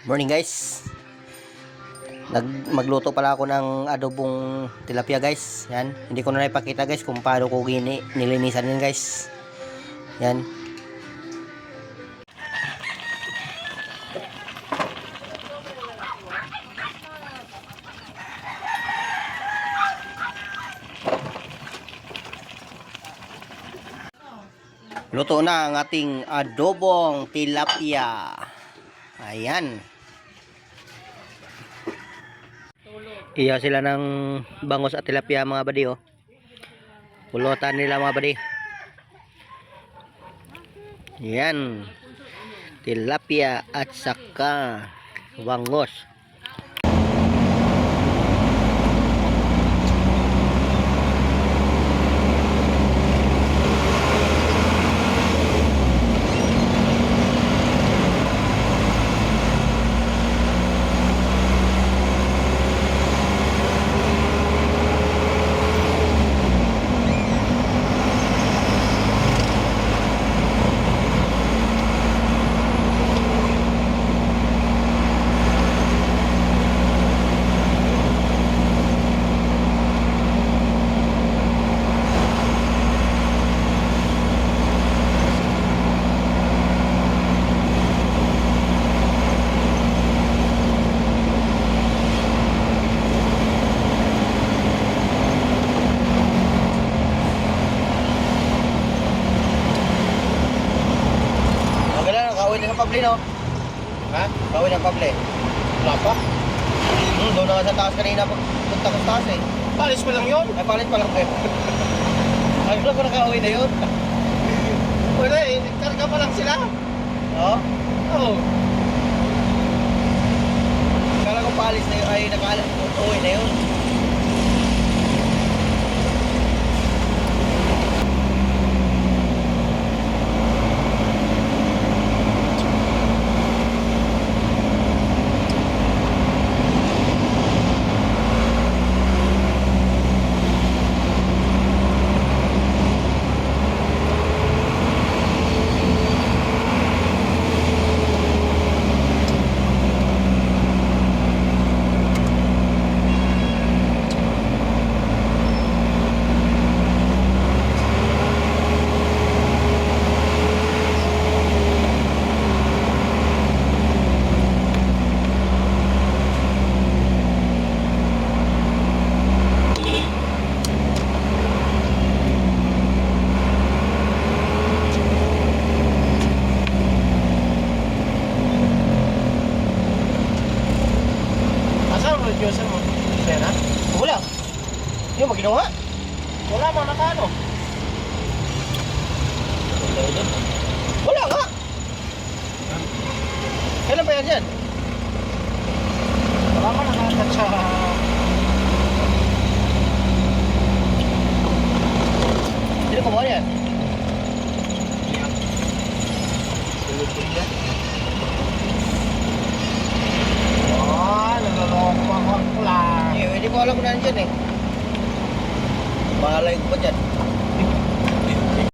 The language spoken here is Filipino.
Morning guys. Magluto pala ako ng adobong tilapia guys. Yan. Hindi ko na ipakita guys kung paano ko nilinisan yan guys. Yan. Luto na ang ating adobong tilapia. Ayan. Iya sila ng bangos at tilapia mga badi oh. Pulutan nila mga badi. Yan. Tilapia at saka bangos. Kawin ng pable no? Ha? Kawin ng pable. Wala pa? Doon na nga sa taas kanina punta ko sa taas eh. Palis pa lang yun? Ay palit pa lang eh. Ay ko nakawin na yun. Wala eh, karga pa lang sila. Oo? Oo. Kala ko palis na yun ay nakauwi na yun. Diyosan mo. Pera? Wala. Yung maginawa. Wala mang nakano. Wala nga. Kailan pa yan yan? Wala mang nakakat sa... Sino kumuha yan? Silupin yan. Naloloko ako lang. Hindi ko alam kung nandyan eh. Mahalay ko pa dyan.